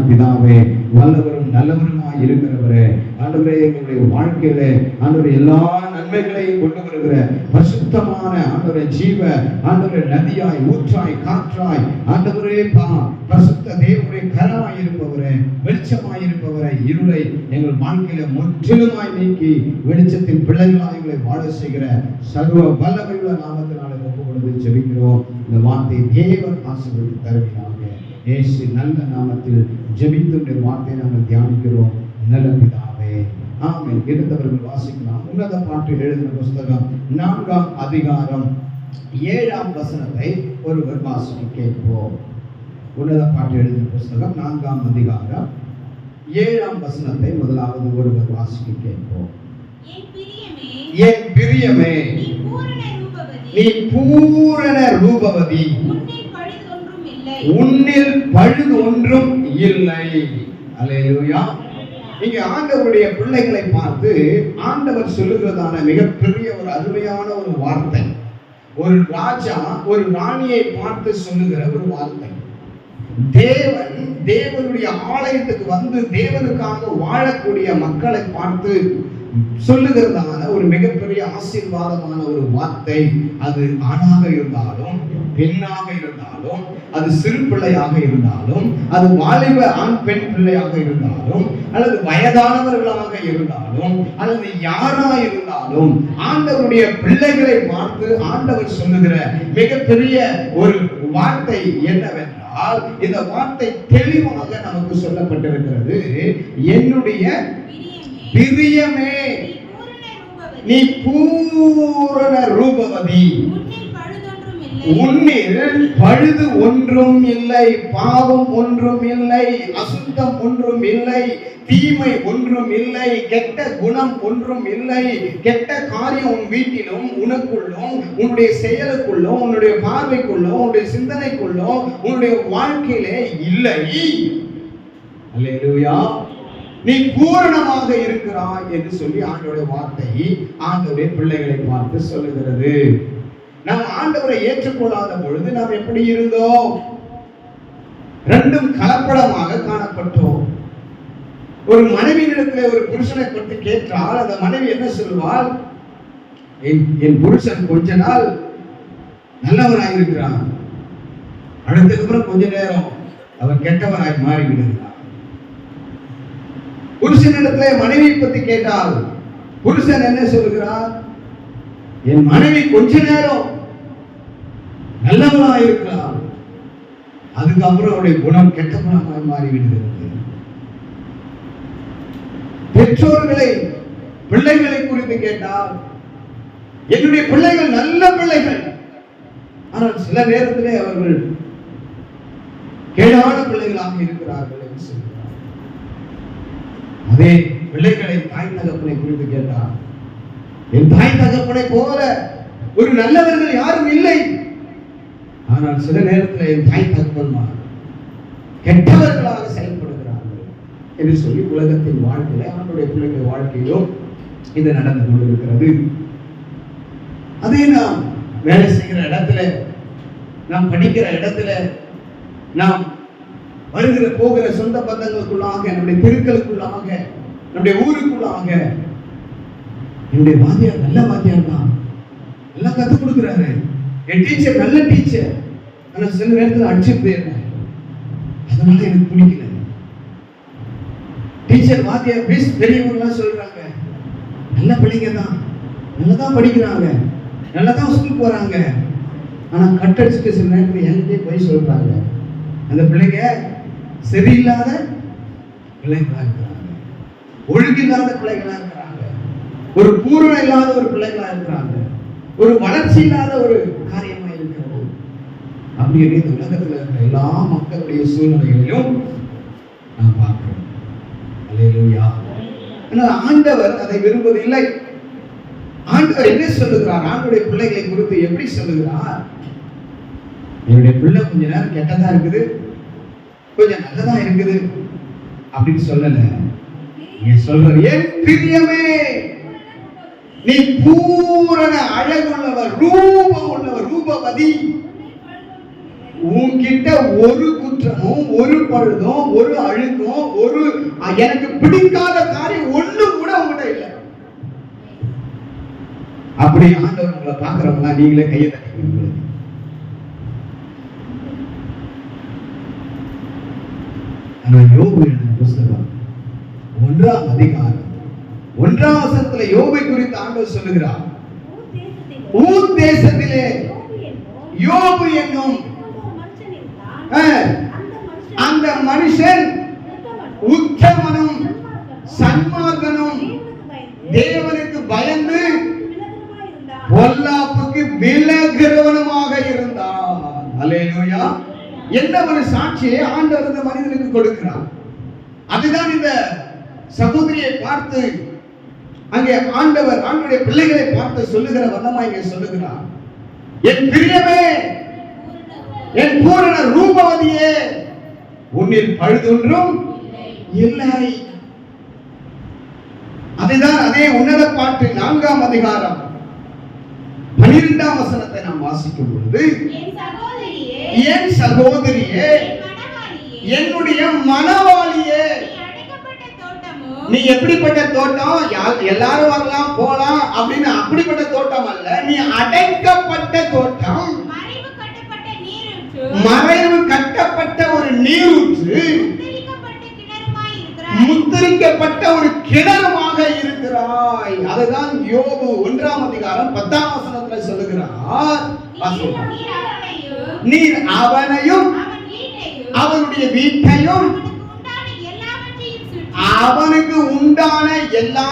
பிதாவே, வல்லவரும் நல்லவருமாய் இருக்கிறவரே, ஆண்டவரே, எங்களுடைய வாழ்க்கையிலே ஆண்டவரே எல்லா நன்மைகளையும் கொண்டு வருகிற பரிசுத்தமான ஆண்டவரே ஜீவ ஆண்டவரே நதியாய் ஊற்றாய் காற்றாய் ஆண்டவரே பரிசுத்த தேவனுடைய கரமாய் இருப்பவரே, வெளிச்சமாய் இருப்பவரே, இருளை எங்கள் வாழ்க்கையில முற்றிலுமாய் நீக்கி வெளிச்சத்தின் பிள்ளைகளாய் எங்களை வாழ செய்கிற சர்வ வல்லமையுள்ள நாமத்தினாலே ஒப்புக்கொண்டு ஜெபிக்கிறோம். இந்த வார்த்தை தேவன் ஆசீர்வதித்து தருவீராக. இயேசு நல்ல நாமத்தில் ஜெபித்து வார்த்தையை நாங்கள் தியானிக்கிறோம். நல்ல பிதாவே, ஆமென். இருந்தவர்கள் வாசிக்கலாம். உன்னத பாட்டு எழுதின புஸ்தகம் 4ஆம் அதிகாரம் 7ஆம் வசனத்தை ஒருவர் வாசிக்க கேட்போம். உன்னத பாட்டு எழுதின புஸ்தகம் 4ஆம் அதிகாரம் 7ஆம் வசனத்தை முதலாவது ஒருவர் வாசிக்க கேட்போம். என் பிரியமே, நீ பூரண ரூபவதி, உன்னில் பழுது ஒன்றும் இல்லை. அல்லேலூயா. இங்க ஆண்டவருடைய பிள்ளைகளை பார்த்து ஆண்டவர் சொல்லுகிறதான மிகப்பெரிய ஒரு அருமையான ஒரு வார்த்தை. ஒரு ராஜா ஒரு ராணியை பார்த்து சொல்லுகிற ஒரு வார்த்தை. தேவன் தேவனுடைய ஆலயத்துக்கு வந்து தேவனுக்காக வாழக்கூடிய மக்களை பார்த்து சொல்லுகிறதான ஒரு மிகப்பெரிய ஆசீர்வாதமான ஒரு வார்த்தை. அது ஆணாக இருந்தாலும் பெண்ணாக இருந்தாலும், அது சிறு பிள்ளையாக இருந்தாலும், அது வாலிப ஆண் பெண் பிள்ளையாக இருந்தாலும், அல்லது வயதானவர்களாக இருந்தாலும், அல்லது யாரா இருந்தாலும், ஆண்டவருடைய பிள்ளைகளை பார்த்து ஆண்டவர் சொல்லுகிற மிகப்பெரிய ஒரு வார்த்தை என்னவென்றால், இந்த வார்த்தை தெளிவாக நமக்கு சொல்லப்பட்டிருக்கிறது. என்னுடைய பிரியமே, நீ பூரண ரூபவதி, உன்னில் பழுது ஒன்றும் இல்லை, பாவம் ஒன்றும் இல்லை, அசுத்தம் ஒன்றும் இல்லை, தீமை ஒன்றும் இல்லை, கெட்ட குணம் ஒன்றும் இல்லை, கெட்ட காரியம் உன் வீட்டிலும் உனக்குள்ளும் உன்னுடைய செயலுக்குள்ளும் உன்னுடைய பார்வைக்குள்ளும் உன்னுடைய சிந்தனைக்குள்ளும் உன்னுடைய வாழ்க்கையிலே இல்லை. அல்லேலூயா. நீ பூரணமாக இருக்கிறாய் என்று சொல்லி ஆண்டவருடைய வார்த்தை ஆண்டவருடைய பிள்ளைகளை பார்த்து சொல்லுகிறது. நாம் ஆண்டவரை ஏற்றுக்கொள்ளாத பொழுது நாம் எப்படி இருந்தோம்? ரெண்டும் கலப்படமாக காணப்பட்டோம். ஒரு மனைவியிடத்தில் ஒரு புருஷனை பற்றி கேட்டால் அந்த மனைவி என்ன சொல்வாள்? என் புருஷன் கொஞ்ச நாள் நல்லவராய் இருக்கிறான், அடுத்ததுக்கப்புறம் கொஞ்ச நேரம் அவன் கெட்டவராய் மாறி விடுகிறான். புருஷனிடத்திலே மனைவியை பற்றி கேட்டால் புருஷன் என்ன சொல்கிறார்? என் மனைவி கொஞ்ச நேரம் நல்லவனாக இருக்கிறார், அதுக்கப்புறம் அவருடைய குணம் கெட்ட குணமாக மாறிவிடுகிறது. பெற்றோர்களை பிள்ளைகளை குறித்து கேட்டால் என்னுடைய பிள்ளைகள் நல்ல பிள்ளைகள், ஆனால் சில நேரத்திலே அவர்கள் கேடான பிள்ளைகளாக இருக்கிறார்கள் என்று சொல்கிறார். அதே பிள்ளைகளை தாய் தகப்பனை குறித்து கேட்டார், என் தாய் தகப்பனை போல ஒரு நல்லவர்கள் யாரும் இல்லை, ஆனால் சில நேரத்தில் என் தாய் தகப்பன்மார் கெட்டவர்களாக செயல்படுகிறார்கள் என்று சொல்லி உலகத்தின் வாழ்க்கையில அவனுடைய பிள்ளைகள் வாழ்க்கையிலும் இது நடந்து கொண்டிருக்கிறது. அதே நாம் வேலை செய்கிற இடத்துல, நாம் படிக்கிற இடத்துல, நாம் வருகிற போகிற சொந்த பந்தங்களுக்குள்ளாக, நம்முடைய தெருக்களுக்குள்ளாக, நம்முடைய ஊருக்குள்ளாக, என்னுடைய வாத்தியார் நல்ல வாத்தியார் தான், எல்லாம் கற்றுக் கொடுக்குறாரு, என் டீச்சர் நல்ல டீச்சர், ஆனால் சில நேரத்தில் அடிச்சு போயிடுறேன், அதனால எனக்கு பிடிக்கல. டீச்சர் வாத்தியார் பேசி பெரியவங்கலாம் சொல்றாங்க, நல்ல பிள்ளைங்க தான், நல்லதான் படிக்கிறாங்க, நல்லதான் ஸ்கூல் போறாங்க, ஆனா கட்டடிச்சுட்டு சில நேரத்தில் என்கிட்டே போய் சொல்றாங்க. அந்த பிள்ளைங்க சரியில்லாத பிள்ளைகளா இருக்கிறாங்க, ஒழுங்கில்லாத பிள்ளைகளா இருக்கிறாங்க, ஒரு பூரணம் இல்லாத ஒரு பிள்ளைகளா இருக்கிறாங்க, ஒரு வளர்ச்சி இல்லாத ஒரு காரியமா இருக்கிறது. அப்படின்னு இந்த உலகத்தில் இருக்கிற எல்லா மக்களுடைய சூழ்நிலைகளையும் நாம் பார்க்கிறோம். அல்லேலூயா. ஆனால் ஆண்டவர் அதை விரும்புவதில்லை. ஆண்டவர் என்ன சொல்லுகிறார்? ஆண்டவருடைய பிள்ளைகளை குறித்து எப்படி சொல்லுகிறார்? என்னுடைய பிள்ளை கொஞ்ச நேரம் கெட்டதா இருக்குது, கொஞ்சம் நல்லதா இருக்குது அப்படின்னு சொல்லல. சொல்ற என் பிரியமே, நீ பூரண அழகுள்ளவர், ரூபம் உள்ளவர், ரூபவதி, உன்கிட்ட ஒரு குற்றமும் ஒரு பழுதும் ஒரு அழுக்கும் ஒரு எனக்கு பிடிக்காத காரியம் ஒண்ணும் கூட உங்ககிட்ட இல்லை. அப்படி ஆண்டவர் உங்களை பார்க்கிறவங்களா நீங்களே கையை தட்டிக்கணும். யோபு எழுதின புஸ்தகம் 1ஆம் அதிகாரம் 1ஆம் வசனத்துல யோபை குறித்து ஆண்டவர் சொல்லுகிறார். ஊர் தேசத்திலே யோபு என்னும் அந்த மனுஷன் உத்தமனும் சன்மார்க்கனும் தேவனுக்கு பயந்து பொல்லாப்புக்கு விலகுறவனுமாக இருந்தான். அல்லேலூயா. எந்த ஒரு சாட்சியை ஆண்டவர் இந்த மனிதனுக்கு கொடுக்கிறார். அதுதான் இந்த சகோதரியை பார்த்து அங்கே ஆண்டவருடைய பிள்ளைகளை பார்த்து சொல்லுகிற வண்ணமா இங்கே சொல்லுகிறார். என் பிரியமே, என் பூரண ரூபவதியே, உன்னில் பழுதொன்றும் இல்லை. அதுதான் அதே உன்னத பாட்டு 4ஆம் அதிகாரம் 12ஆம் வசனத்தை நாம் வாசிக்கும் பொழுது, என் சகோதரியே, என்னுடைய மணவாளியே, நீ எப்படிப்பட்ட தோட்டம்? எல்லாரும் வரலாம் போலாம் அப்படின்னு அப்படிப்பட்ட தோட்டம் அல்ல. நீ அடைக்கப்பட்ட தோட்டம், மறைவு கட்டப்பட்ட ஒரு நீரூற்று, முத்திரிக்கப்பட்ட ஒரு கிணறுமாக இருக்கிறாய். அதுதான் யோபு 1ஆம் அதிகாரம் 10ஆம் வசனத்துல சொல்லுகிறார். நீர் அவனையும் அவனுடைய வீட்டையும் அவனுக்கு உண்டான எல்லா